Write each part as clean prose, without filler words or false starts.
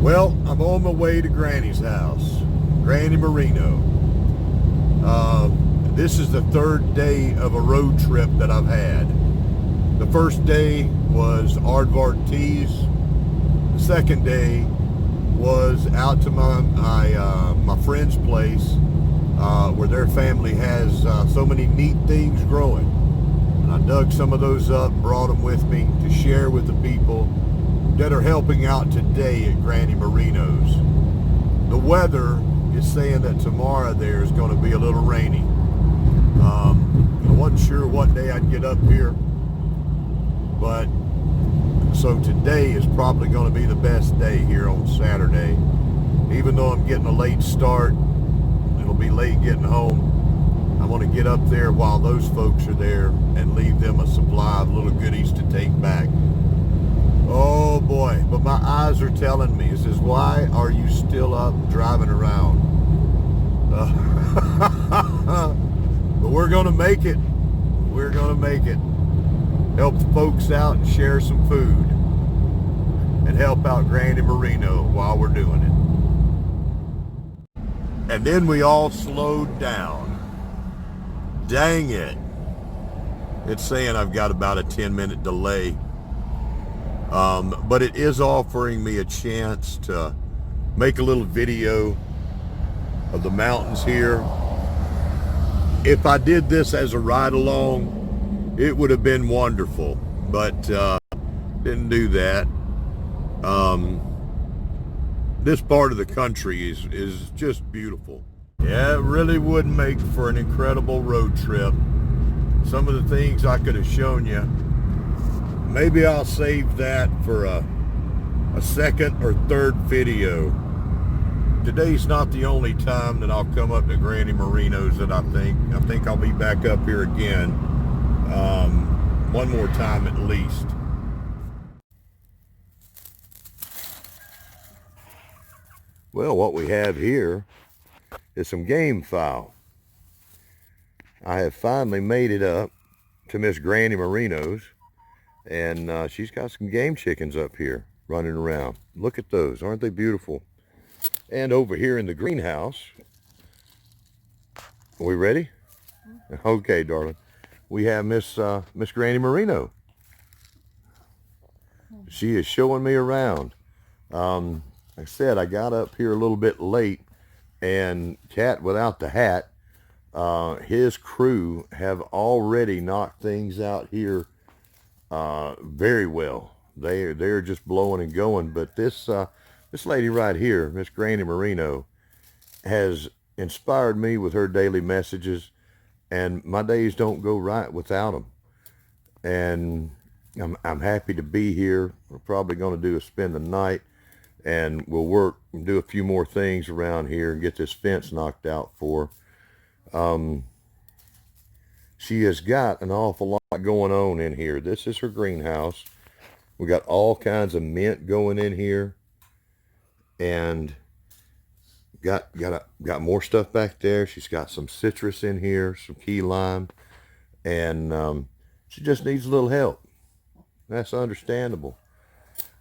Well, I'm on my way to Granny's house, Granny Moreno. This is the third day of a road trip that I've had. The first day was Aardvark Tees. The second day was out to my friend's place where their family has so many neat things growing. And I dug some of those up and brought them with me to share with the people that are helping out today at Granny Moreno's. The weather is saying that tomorrow there is going to be a little rainy. I wasn't sure what day I'd get up here, but so today is probably going to be the best day here on Saturday. Even though I'm getting a late start, it'll be late getting home. I want to get up there while those folks are there and leave them a supply of little goodies to take back. Oh boy, but my eyes are telling me, it says, why are you still up driving around? But we're going to make it. We're going to make it. Help the folks out and share some food. And help out Granny Moreno while we're doing it. And then we all slowed down. Dang it. It's saying I've got about a 10-minute delay. But it is offering me a chance to make a little video of the mountains here. If I did this as a ride along, it would have been wonderful, but didn't do that. This part of the country is just beautiful. Yeah, it really would make for an incredible road trip. Some of the things I could have shown you, maybe I'll save that for a second or third video. Today's not the only time that I'll come up to Granny Moreno's that I think I'll be back up here again one more time at least. Well, what we have here is some game fowl. I have finally made it up to Miss Granny Moreno's, and she's got some game chickens up here running around. Look at those, aren't they beautiful? And over here in the greenhouse, are we ready? Okay, darling. We have Miss Granny Moreno. She is showing me around. Like I said, I got up here a little bit late, and Catwithoutthe, his crew have already knocked things out here very well. They're just blowing and going. But this lady right here, Miss Granny Moreno, has inspired me with her daily messages, and my days don't go right without them. And I'm happy to be here. We're probably going to spend the night, and we'll work and do a few more things around here and get this fence knocked out for her. She has got an awful lot going on in here. This is her greenhouse. We got all kinds of mint going in here, and got more stuff back there. She's got some citrus in here, some key lime, and she just needs a little help. That's understandable.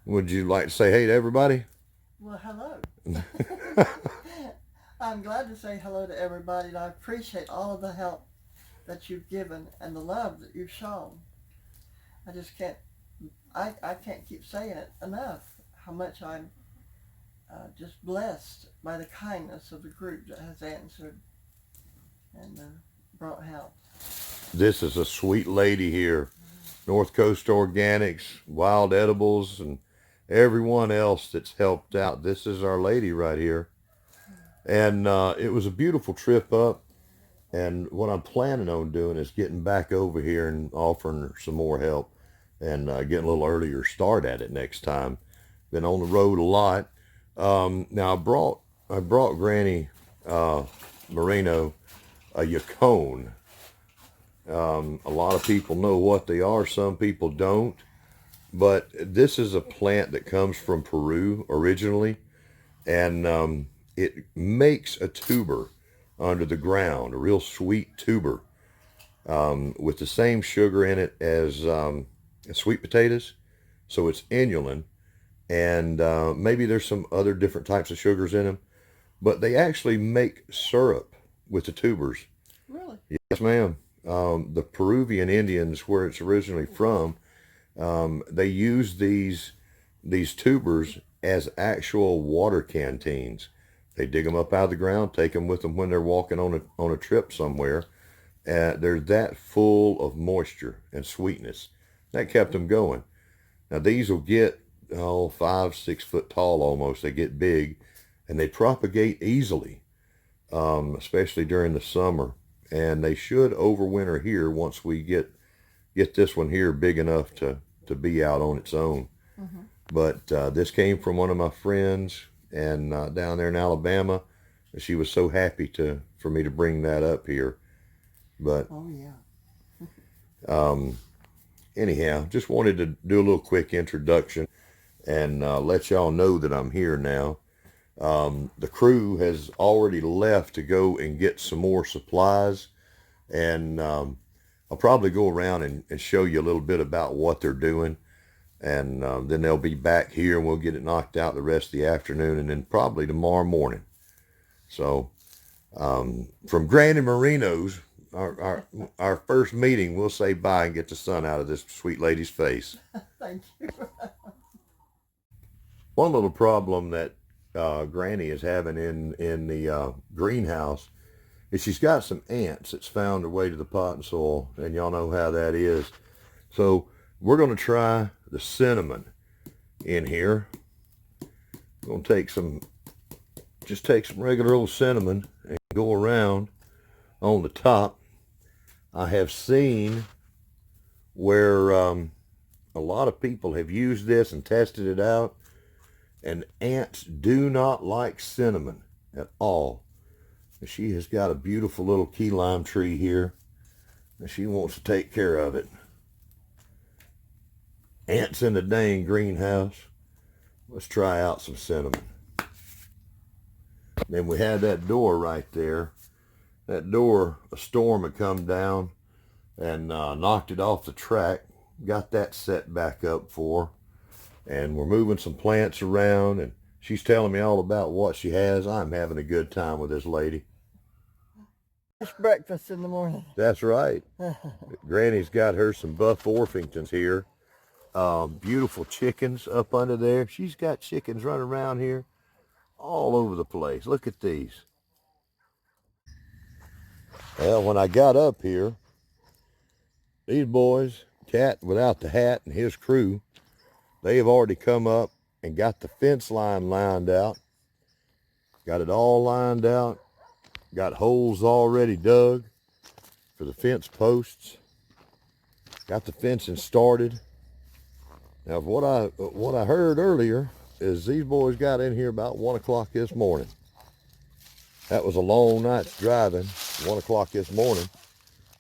Would you like to say hey to everybody? Well, hello. I'm glad to say hello to everybody, and I appreciate all of the help that you've given and the love that you've shown. I just can't, I can't keep saying it enough, how much I'm just blessed by the kindness of the group that has answered and brought help. This is a sweet lady here. North Coast Organics, Wild Edibles, and everyone else that's helped out. This is our lady right here. And it was a beautiful trip up. And what I'm planning on doing is getting back over here and offering her some more help and getting a little earlier start at it next time. Been on the road a lot. Now I brought Granny Moreno a yacone. A lot of people know what they are, some people don't, but this is a plant that comes from Peru originally, and it makes a tuber under the ground, a real sweet tuber, with the same sugar in it as sweet potatoes, so it's inulin, and maybe there's some other different types of sugars in them, but they actually make syrup with the tubers. Really? Yes, ma'am. The Peruvian Indians, where it's originally from, they use these tubers as actual water canteens. They dig them up out of the ground, take them with them when they're walking on a trip somewhere. They're that full of moisture and sweetness. That kept them going. Now these will get 5, 6 foot tall almost. They get big, and they propagate easily, especially during the summer. And they should overwinter here once we get this one here big enough to be out on its own. Mm-hmm. But this came from one of my friends, and down there in Alabama. She was so happy for me to bring that up here. But oh yeah. Anyhow, just wanted to do a little quick introduction and let y'all know that I'm here now. The crew has already left to go and get some more supplies, and I'll probably go around and show you a little bit about what they're doing, and then they'll be back here and we'll get it knocked out the rest of the afternoon, and then probably tomorrow morning. So from Granny Moreno's, our first meeting, we'll say bye and get the sun out of this sweet lady's face. Thank you. One little problem that Granny is having in the greenhouse is she's got some ants that's found their way to the pot and soil, and y'all know how that is. So we're going to try the cinnamon in here. We're going to take some regular old cinnamon and go around on the top. I have seen where a lot of people have used this and tested it out, and ants do not like cinnamon at all. And she has got a beautiful little key lime tree here, and she wants to take care of it. Ants in the dang greenhouse. Let's try out some cinnamon. Then we had that door right there. That door, a storm had come down and knocked it off the track. Got that set back up for her. And we're moving some plants around, and she's telling me all about what she has. I'm having a good time with this lady. It's breakfast in the morning. That's right. Granny's got her some Buff Orpingtons here. Beautiful chickens up under there. She's got chickens running around here all over the place. Look at these. Well, when I got up here, these boys, Catwithoutthe and his crew, they have already come up and got the fence line lined out. Got it all lined out. Got holes already dug for the fence posts. Got the fencing started. Now, what I heard earlier is these boys got in here about 1 o'clock this morning. That was a long night's driving. 1 o'clock this morning.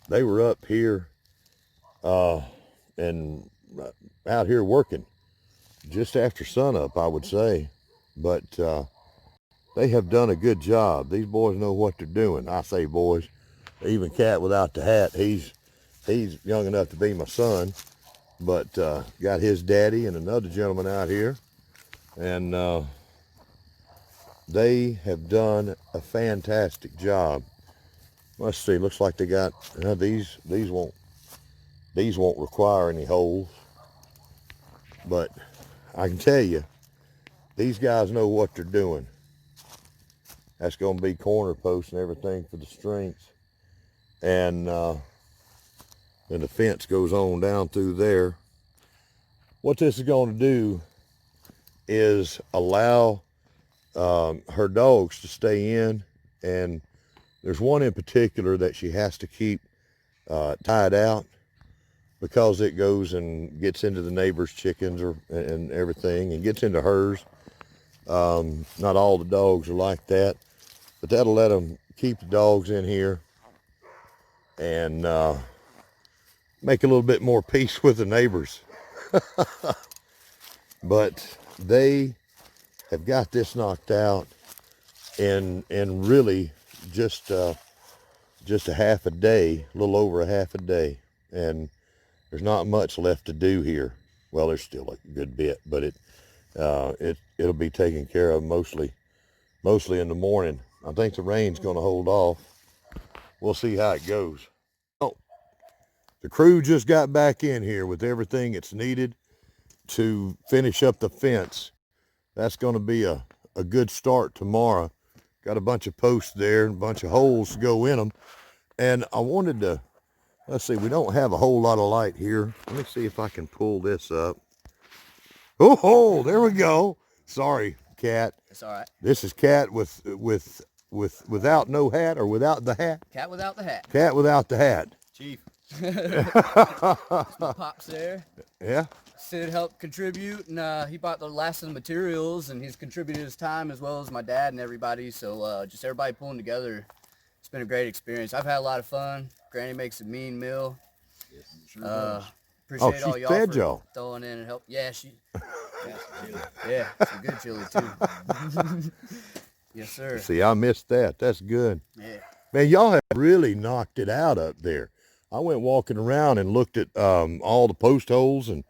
They were up here and out here working just after sunup, I would say. But they have done a good job. These boys know what they're doing. I say boys. Even Catwithoutthe, he's young enough to be my son, but got his daddy and another gentleman out here, and they have done a fantastic job. Let's see. Looks like they got these won't require any holes, but I can tell you, these guys know what they're doing. That's going to be corner posts and everything for the strings, and then the fence goes on down through there. What this is going to do is allow her dogs to stay in, and there's one in particular that she has to keep tied out because it goes and gets into the neighbor's chickens and everything, and gets into hers. Not all the dogs are like that, but that'll let them keep the dogs in here and make a little bit more peace with the neighbors. But they have got this knocked out in really just a half a day, a little over a half a day, and there's not much left to do here. Well, there's still a good bit, but It'll be taken care of mostly in the morning. I think the rain's going to hold off. We'll see how it goes. Oh, the crew just got back in here with everything it's needed to finish up the fence. That's going to be a good start tomorrow. Got a bunch of posts there and a bunch of holes to go in them. And I wanted to, let's see, we don't have a whole lot of light here. Let me see if I can pull this up. Oh, there we go. Sorry, Cat. It's all right. This is Cat without no hat, or without the hat? Cat without the hat. Cat without the hat. Chief. My pops there. Yeah. Sid helped contribute, and he bought the last of the materials, and he's contributed his time as well as my dad and everybody. So just everybody pulling together. It's been a great experience. I've had a lot of fun. Granny makes a mean meal. Yes, sure Appreciate all she y'all fed for y'all. throwing in and help. Yeah, she. chili. Yeah, some good chili too. Yes, sir. See, I missed that. That's good. Yeah. Man, y'all have really knocked it out up there. I went walking around and looked at all the post holes, and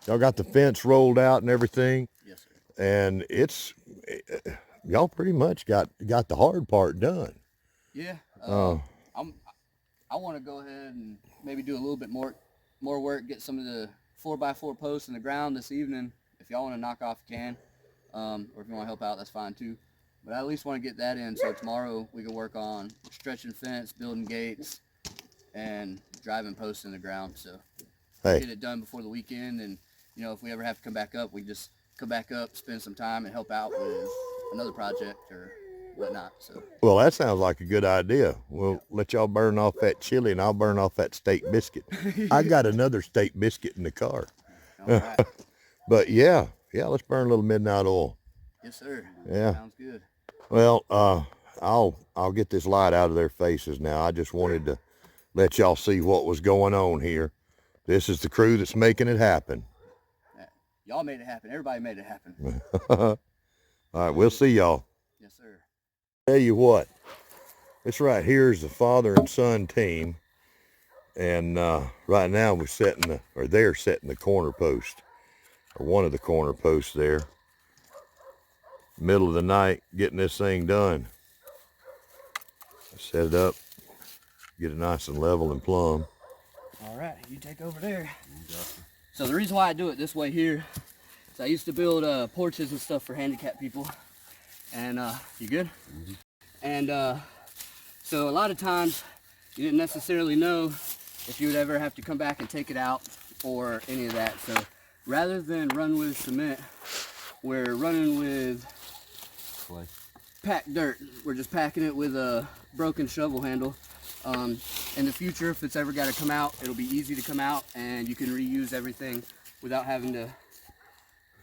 y'all got the fence rolled out and everything. Yes, sir. And y'all pretty much got the hard part done. Yeah. I want to go ahead and maybe do a little bit more work, get some of the 4x4 posts in the ground this evening. If y'all want to knock off, you can. Or if you want to help out, that's fine too. But I at least want to get that in, so tomorrow we can work on stretching fence, building gates, and driving posts in the ground. So get it done before the weekend, and you know, if we ever have to come back up, we just come back up, spend some time, and help out with another project or whatnot. So Well, that sounds like a good idea. We'll let y'all burn off that chili, and I'll burn off that steak biscuit. I got another steak biscuit in the car. all right. But yeah, let's burn a little midnight oil. Yes, sir. Yeah. Sounds good. Well, I'll get this light out of their faces now. I just wanted to let y'all see what was going on here. This is the crew that's making it happen. Yeah. Y'all made it happen. Everybody made it happen. All right, we'll see y'all. Yes, sir. Tell you what, this right here is the father and son team, and right now they're setting the corner post, or one of the corner posts there. Middle of the night, getting this thing done. Set it up, get it nice and level and plumb. All right, you take over there. So the reason why I do it this way here is I used to build porches and stuff for handicapped people. And you good? Mm-hmm. And so a lot of times you didn't necessarily know if you would ever have to come back and take it out or any of that. So rather than run with cement, we're running with Clay. packed dirt. We're just packing it with a broken shovel handle. In the future, if it's ever got to come out, it'll be easy to come out, and you can reuse everything without having to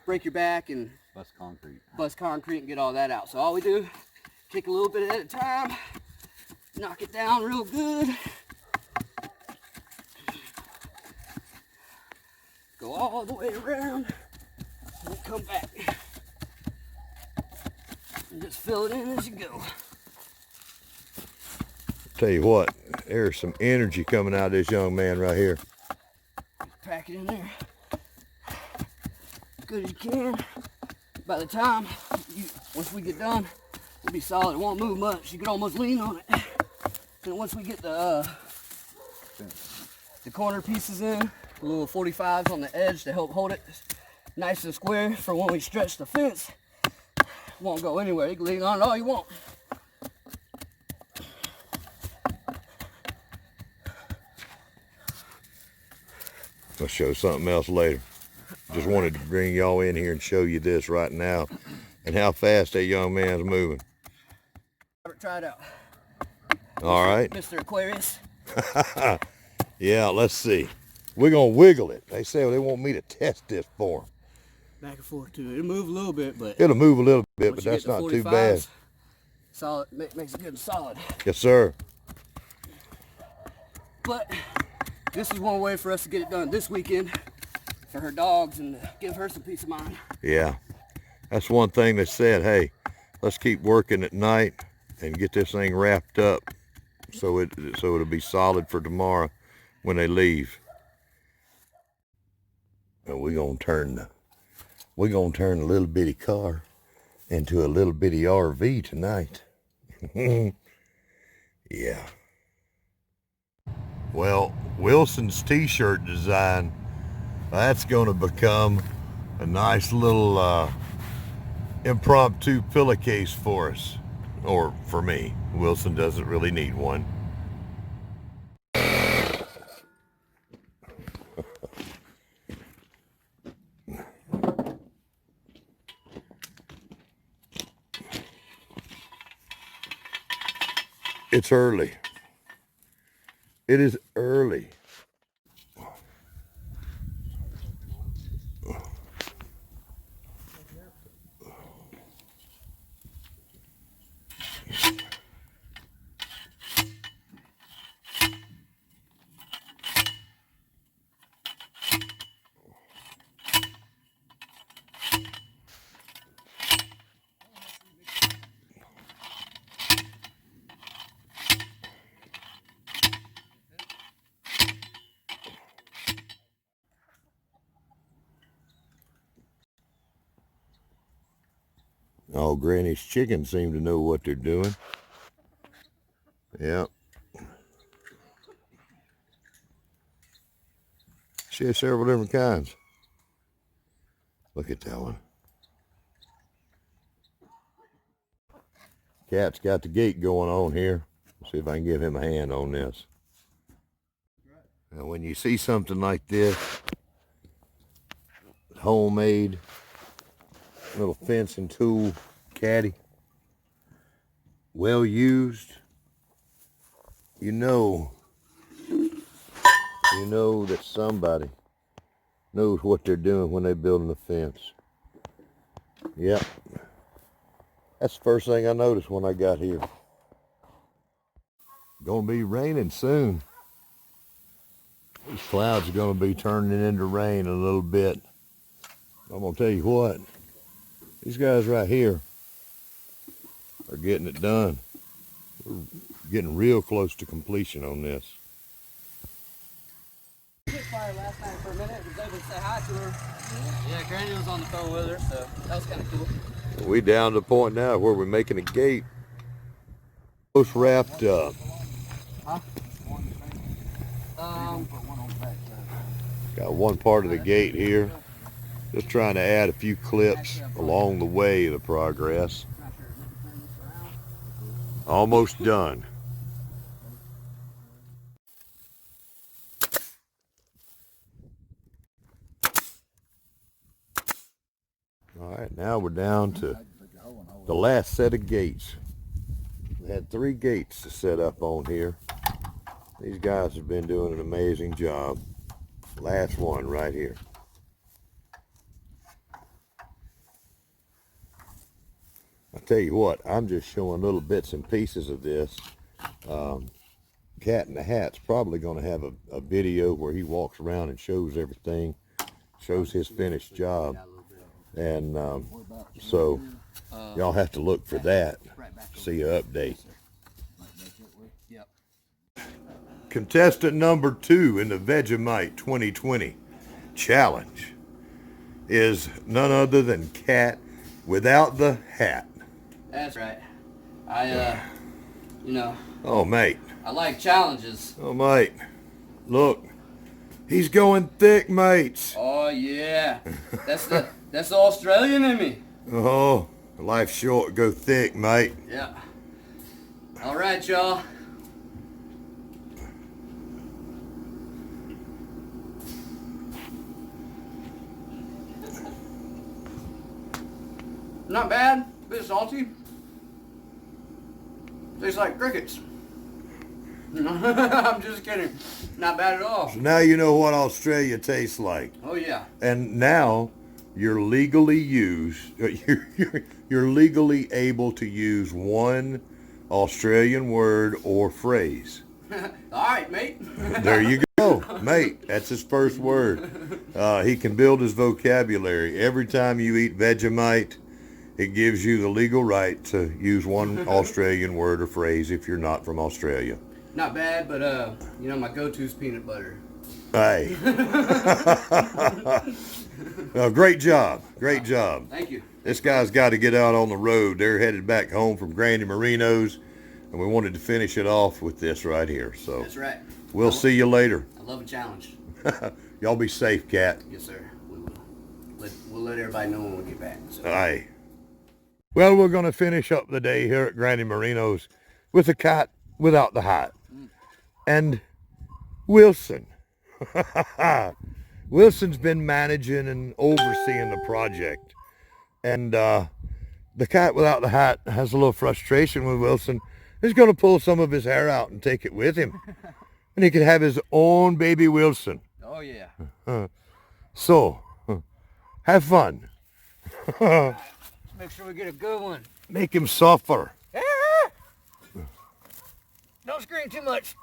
break your back and bust concrete and get all that out. So all we do, take a little bit at a time, knock it down real good, go all the way around, and come back, and just fill it in as you go. Tell you what, there's some energy coming out of this young man right here. Just pack it in there as good as you can. By the time once we get done, it'll be solid. It won't move much. You can almost lean on it. And once we get the corner pieces in, the little 45s on the edge to help hold it nice and square for when we stretch the fence, it won't go anywhere. You can lean on it all you want. I'll show something else later. Just wanted to bring y'all in here and show you this right now and how fast that young man's moving. Try it out. All right. Mr. Aquarius. Yeah, let's see. We're going to wiggle it. They say they want me to test this for them. Back and forth too. It'll move a little bit, but it'll move a little bit, once but you that's get the not too bad. 45s, solid, makes it good and solid. Yes, sir. But this is one way for us to get it done this weekend for her dogs and give her some peace of mind. Yeah, that's one thing they said. Hey, let's keep working at night and get this thing wrapped up so it'll be solid for tomorrow when they leave. And we're gonna turn we're going to turn a little bitty car into a little bitty RV tonight. Yeah. Well, Wilson's t-shirt design, that's going to become a nice little impromptu pillowcase for us. Or for me. Wilson doesn't really need one. It's early. It is early. Oh, Granny's chickens seem to know what they're doing. Yeah. She has several different kinds. Look at that one. Cat's got the gate going on here. Let's see if I can give him a hand on this. Now, when you see something like this, homemade little fencing tool caddy, well used, you know that somebody knows what they're doing when they're building a fence. Yep. That's the first thing I noticed when I got here. Gonna be raining soon. These clouds are gonna be turning into rain a little bit. I'm gonna tell you what, these guys right here are getting it done. We're getting real close to completion on this. Fire last night for a minute. Was able to say hi to her. Yeah, Granny was on the phone with her, so that was kind of cool. We down to the point now where we're making a gate. Almost wrapped up. Huh? Got one part of the gate here. Just trying to add a few clips along the way of the progress. Almost done. All right, now we're down to the last set of gates. We had 3 gates to set up on here. These guys have been doing an amazing job. Last one right here. I tell you what, I'm just showing little bits and pieces of this. Cat in the Hat's probably going to have a video where he walks around and shows everything, shows his finished job. And so y'all have to look for that, see an update. Contestant number 2 in the Vegemite 2020 challenge is none other than Cat without the hat. That's right. You know. Oh, mate. I like challenges. Oh, mate. Look, he's going thick, mates. Oh yeah, that's the Australian in me. Oh, life's short. Go thick, mate. Yeah. All right, y'all. Not bad. Bit salty. Tastes like crickets. I'm just kidding. Not bad at all. So now you know what Australia tastes like. Oh yeah. And now you're legally you're legally able to use one Australian word or phrase. All right, mate. There you go, mate. That's his first word. He can build his vocabulary. Every time you eat Vegemite, it gives you the legal right to use one Australian word or phrase if you're not from Australia. Not bad, but my go-to is peanut butter. Hey. Great job. Great job. Thank you. This guy's got to get out on the road. They're headed back home from Granny Moreno's, and we wanted to finish it off with this right here. So That's right. we'll see you later. I love a challenge. Y'all be safe, Cat. Yes, sir. We will. We'll let everybody know when we get back. So. Aye. Well, we're going to finish up the day here at Granny Moreno's with a cat without the hat. And Wilson. Wilson's been managing and overseeing the project. And the cat without the hat has a little frustration with Wilson. He's going to pull some of his hair out and take it with him. And he can have his own baby Wilson. Oh, yeah. So, have fun. Let's make sure we get a good one. Make him suffer. Don't scream too much.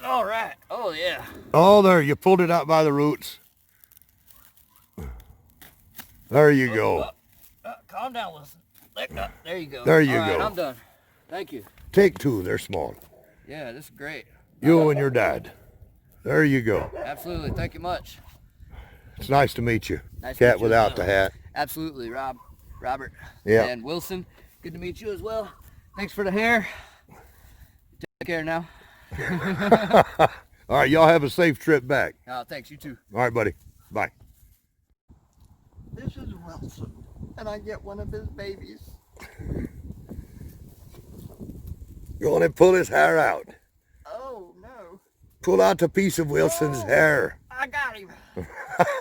All right. Oh, yeah. Oh, there, you pulled it out by the roots. There you go. Calm down, Wilson. There you go. There you All right, go. I'm done. Thank you. Take two, they're small. Yeah, this is great. You and your dad. There you go. Absolutely. Thank you much. It's nice to meet you. Nice to Cat meet you without as the well. hat. Absolutely, Robert. Yeah. And Wilson, good to meet you as well. Thanks for the hair. Take care now. All right, y'all have a safe trip back. Thanks, you too. All right, buddy. Bye. This is Wilson, and I get one of his babies. Go on and pull his hair out. Oh, no. Pull out the piece of Wilson's hair. I got him.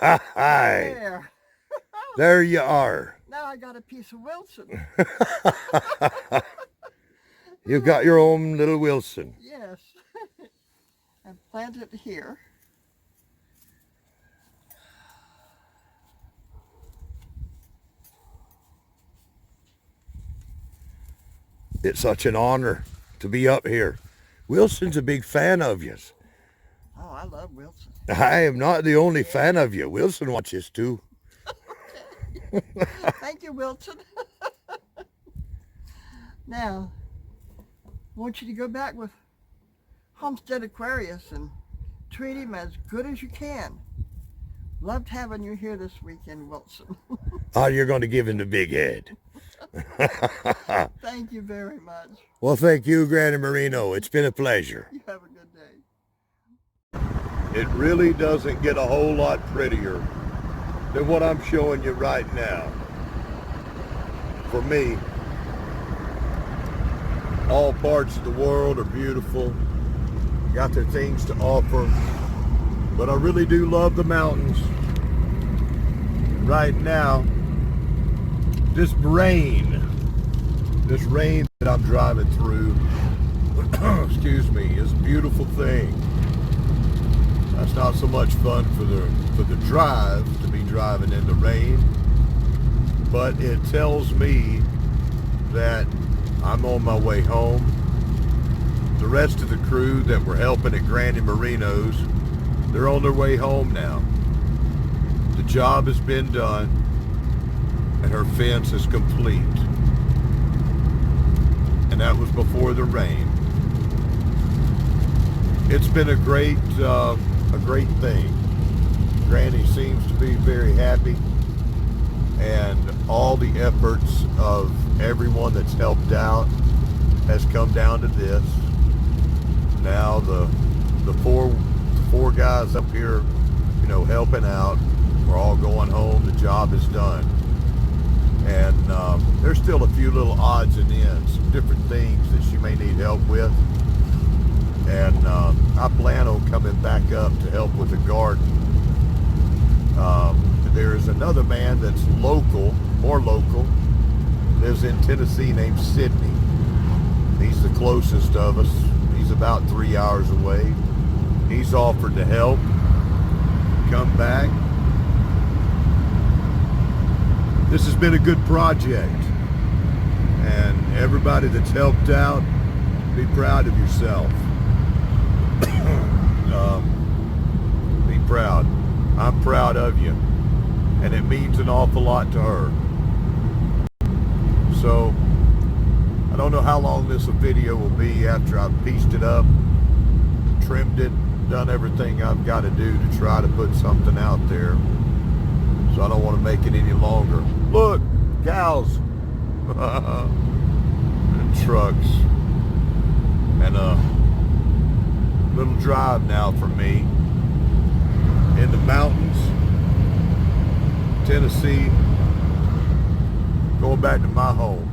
Hi. There. There you are. Now I got a piece of Wilson. You got your own little Wilson. Yes. I planted it here. It's such an honor to be up here. Wilson's a big fan of you. Oh, I love Wilson. I am not the only fan of you. Wilson watches too. Thank you, Wilson. Now, I want you to go back with Homestead Aquarius and treat him as good as you can. Loved having you here this weekend, Wilson. Oh, you're going to give him the big head. Thank you very much. Well, thank you, Granny Moreno. It's been a pleasure. You have a good day. It really doesn't get a whole lot prettier than what I'm showing you right now. For me, all parts of the world are beautiful, got their things to offer, but I really do love the mountains. Right now, this rain that I'm driving through, excuse me, is a beautiful thing. That's not so much fun for the drive, to be driving in the rain, but it tells me that I'm on my way home. The rest of the crew that were helping at Granny Moreno's, they're on their way home now. The job has been done and her fence is complete. And that was before the rain. It's been a great thing. Granny seems to be very happy, and all the efforts of everyone that's helped out has come down to this. Now the four guys up here, you know, helping out, we're all going home. The job is done. And there's still a few little odds and ends, some different things that she may need help with. And I plan on coming back up to help with the garden. There's another man that's local, lives in Tennessee, named Sydney. He's the closest of us. He's about 3 hours away. He's offered to help, come back. This has been a good project, and everybody that's helped out, be proud of yourself. Be proud. I'm proud of you, and it means an awful lot to her. So I don't know how long this video will be after I've pieced it up, trimmed it, done everything I've got to do to try to put something out there. so I don't want to make it any longer. Look, cows and trucks, and a little drive now for me in the mountains, Tennessee, going back to my home.